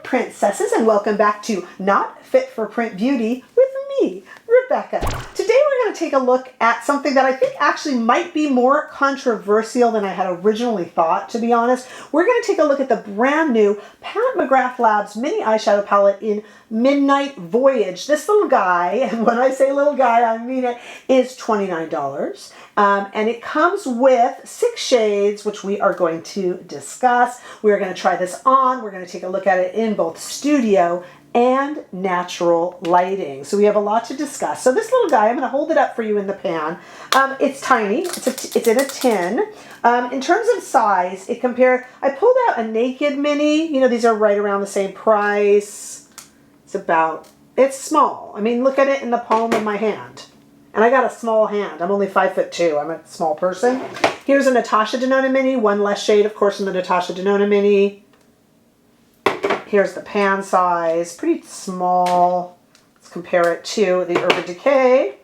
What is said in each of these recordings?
princesses, and welcome back to Not Fit for Print Beauty with me, Rebecca. Today we're going to take a look at something that I think actually might be more controversial than I had originally thought, to be honest. We're going to take a look at the brand new Pat McGrath Labs mini eyeshadow palette in Midnight Voyage. This little guy, and when I say little guy, I mean it, is $29. And it comes with 6 shades, which we are going to discuss. We're going to try this on. We're going to take a look at it in both studio and natural lighting. So we have a lot to discuss. So this little guy, I'm going to hold it up for you in the pan. It's tiny. It's in a tin. In terms of size, it compared, I pulled out a Naked Mini. You know, these are right around the same price. It's small. I mean, look at it in the palm of my hand. And I got a small hand. I'm only 5'2". I'm a small person. Here's a Natasha Denona Mini. One less shade, of course, in the Natasha Denona Mini. Here's the pan size. Pretty small. Let's compare it to the Urban Decay.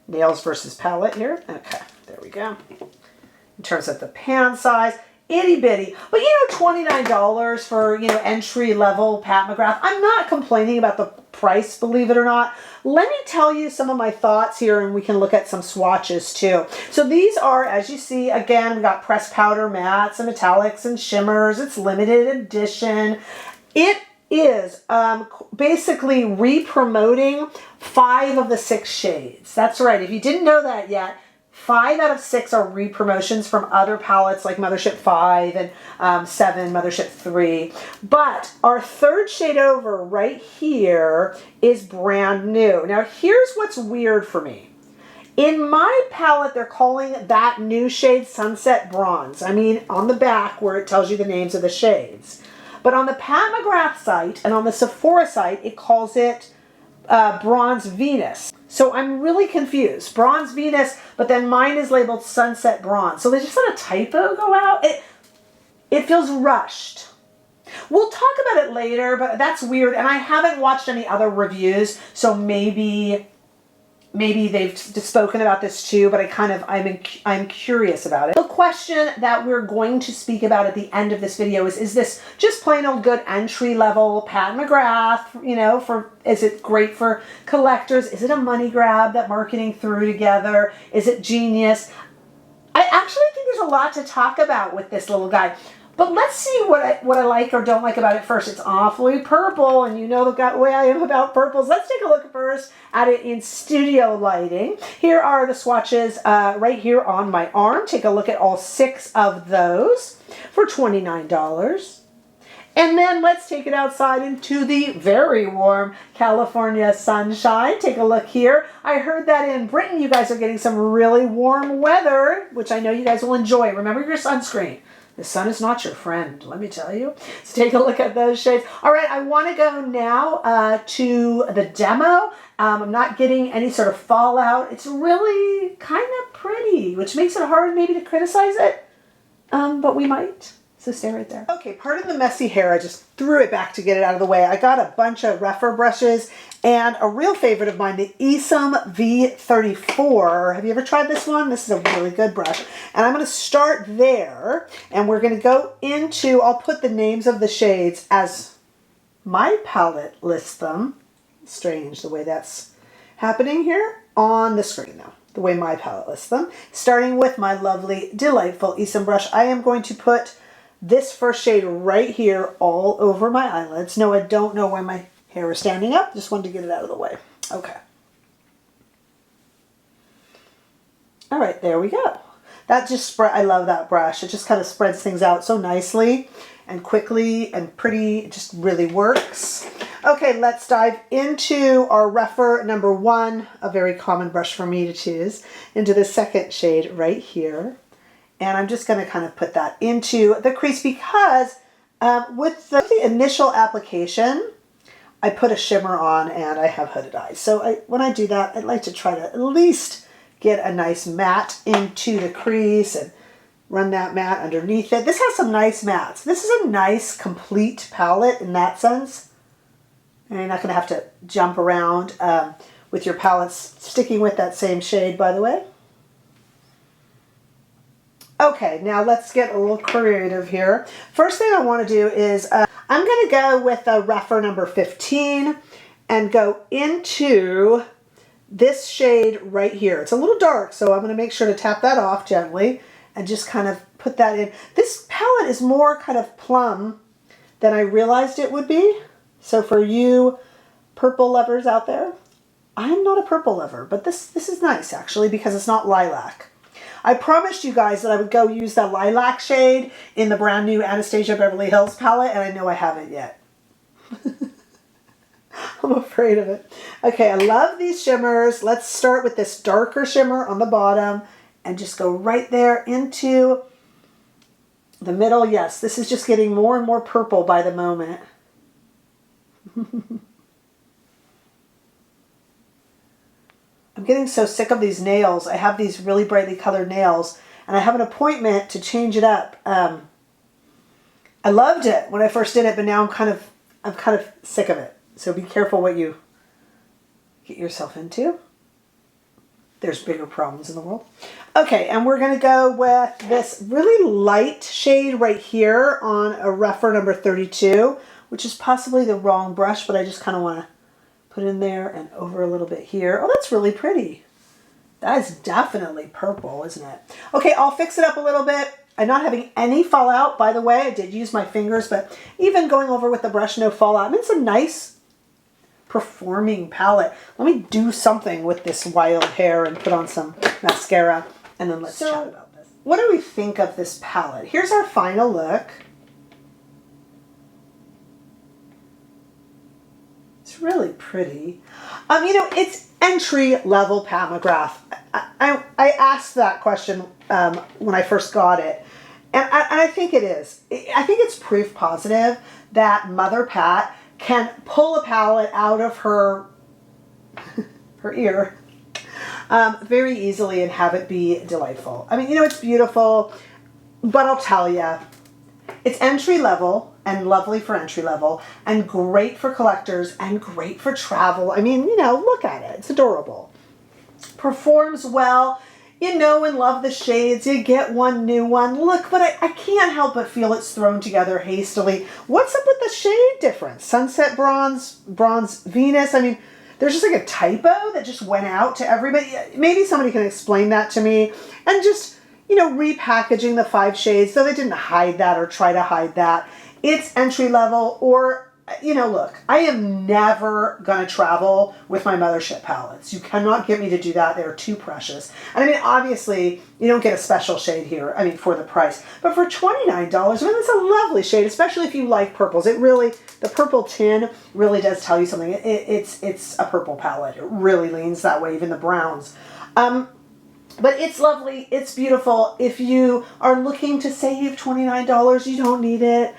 Nails versus palette here. Okay, there we go. In terms of the pan size, itty bitty. But you know, $29 for, you know, entry level Pat McGrath. I'm not complaining about the price, believe it or not. Let me tell you some of my thoughts here, and we can look at some swatches too. So these are, as you see, again, we got pressed powder mattes and metallics and shimmers. It's limited edition. It is basically re-promoting 5 of the 6 shades. That's right. If you didn't know that yet, 5 out of 6 are re-promotions from other palettes like Mothership 5 and 7, Mothership 3. But our 3rd shade over right here is brand new. Now here's what's weird for me. In my palette, they're calling that new shade Sunset Bronze. I mean, on the back where it tells you the names of the shades. But on the Pat McGrath site and on the Sephora site, it calls it Bronze Venus. So I'm really confused. Bronze Venus, but then mine is labeled Sunset Bronze. So they just let a typo go out. It feels rushed. We'll talk about it later, but that's weird. And I haven't watched any other reviews, so maybe they've spoken about this too, but I'm curious about it. The question that we're going to speak about at the end of this video is this just plain old good entry level Pat McGrath, you know, is it great for collectors? Is it a money grab that marketing threw together? Is it genius? I actually think there's a lot to talk about with this little guy. But let's see what I like or don't like about it first. It's awfully purple, and you know the way I am about purples. Let's take a look first at it in studio lighting. Here are the swatches right here on my arm. Take a look at all 6 of those for $29. And then let's take it outside into the very warm California sunshine. Take a look here. I heard that in Britain you guys are getting some really warm weather, which I know you guys will enjoy. Remember your sunscreen. The sun is not your friend, let me tell you. So take a look at those shades. All right, I want to go now to the demo. I'm not getting any sort of fallout. It's really kind of pretty, which makes it hard maybe to criticize it, but we might. So stay right there. Okay, pardon the messy hair. I just threw it back to get it out of the way. I got a bunch of rougher brushes and a real favorite of mine, the Esum V34. Have you ever tried this one? This is a really good brush. And I'm going to start there, and we're going to go into, I'll put the names of the shades as my palette lists them. Strange the way that's happening here on the screen though, the way my palette lists them. Starting with my lovely, delightful Esum brush, I am going to put this first shade right here all over my eyelids. No, I don't know why my hair is standing up. Just wanted to get it out of the way. Okay. All right, there we go. That just spread. I love that brush. It just kind of spreads things out so nicely and quickly and pretty. It just really works. Okay, let's dive into our rougher number 1, a very common brush for me to choose, into the 2nd shade right here. And I'm just going to kind of put that into the crease because with the initial application, I put a shimmer on and I have hooded eyes. So when I do that, I'd like to try to at least get a nice matte into the crease and run that matte underneath it. This has some nice mattes. This is a nice complete palette in that sense. And you're not going to have to jump around with your palettes sticking with that same shade, by the way. Okay, now let's get a little creative here. First thing I want to do is I'm going to go with a rougher number 15 and go into this shade right here. It's a little dark, so I'm going to make sure to tap that off gently and just kind of put that in. This palette is more kind of plum than I realized it would be. So for you purple lovers out there, I'm not a purple lover, but this is nice actually because it's not lilac. I promised you guys that I would go use the lilac shade in the brand new Anastasia Beverly Hills palette, and I know I haven't yet. I'm afraid of it. Okay, I love these shimmers. Let's start with this darker shimmer on the bottom and just go right there into the middle. Yes, this is just getting more and more purple by the moment. I'm getting so sick of these nails. I have these really brightly colored nails, and I have an appointment to change it up. I loved it when I first did it, but now I'm kind of sick of it. So be careful what you get yourself into. There's bigger problems in the world. Okay, and we're gonna go with this really light shade right here on a rougher number 32, which is possibly the wrong brush, but I just kind of want to put in there and over a little bit here. Oh, that's really pretty. That is definitely purple, isn't it? Okay, I'll fix it up a little bit. I'm not having any fallout, by the way. I did use my fingers, but even going over with the brush, no fallout. I mean, it's a nice performing palette. Let me do something with this wild hair and put on some mascara, and then let's chat about this. What do we think of this palette? Here's our final look. It's really pretty. You know, it's entry-level Pat McGrath. I asked that question when I first got it, and I think it is. I think it's proof positive that Mother Pat can pull a palette out of her ear very easily and have it be delightful. I mean, you know, it's beautiful, but I'll tell you, it's entry level and lovely for entry level and great for collectors and great for travel. I mean, you know, look at it. It's adorable. Performs well. You know and love the shades. You get one new one. Look, but I can't help but feel it's thrown together hastily. What's up with the shade difference? Sunset Bronze, Bronze Venus. I mean, there's just like a typo that just went out to everybody. Maybe somebody can explain that to me. And just, you know, repackaging the 5 shades, though they didn't hide that or try to hide that. It's entry level, or, you know, look, I am never going to travel with my Mothership palettes. You cannot get me to do that. They're too precious. And I mean, obviously, you don't get a special shade here, I mean, for the price. But for $29, I mean, that's a lovely shade, especially if you like purples. It really, the purple tin really does tell you something. It's a purple palette. It really leans that way, even the browns. But it's lovely. It's beautiful. If you are looking to save $29, you don't need it.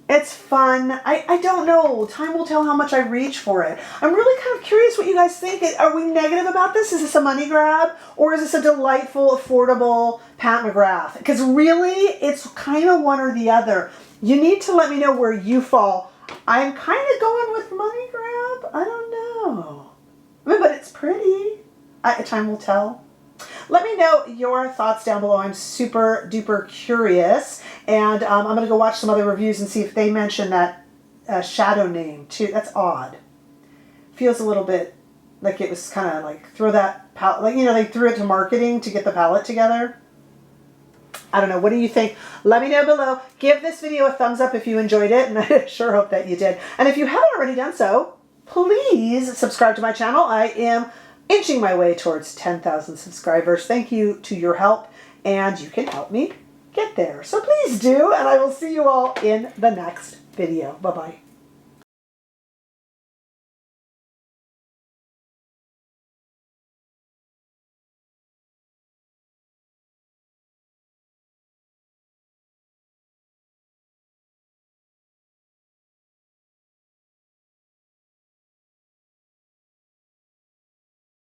It's fun. I don't know. Time will tell how much I reach for it. I'm really kind of curious what you guys think. Are we negative about this? Is this a money grab? Or is this a delightful, affordable Pat McGrath? Because really, it's kind of one or the other. You need to let me know where you fall. I'm kind of going with money grab. I don't know. I mean, but it's pretty. Time will tell. Let me know your thoughts down below. I'm super duper curious. And I'm going to go watch some other reviews and see if they mention that shadow name too. That's odd. Feels a little bit like it was kind of like throw that palette, like, you know, they threw it to marketing to get the palette together. I don't know. What do you think? Let me know below. Give this video a thumbs up if you enjoyed it. And I sure hope that you did. And if you haven't already done so, please subscribe to my channel. I am inching my way towards 10,000 subscribers. Thank you to your help, and you can help me get there. So please do, and I will see you all in the next video. Bye-bye.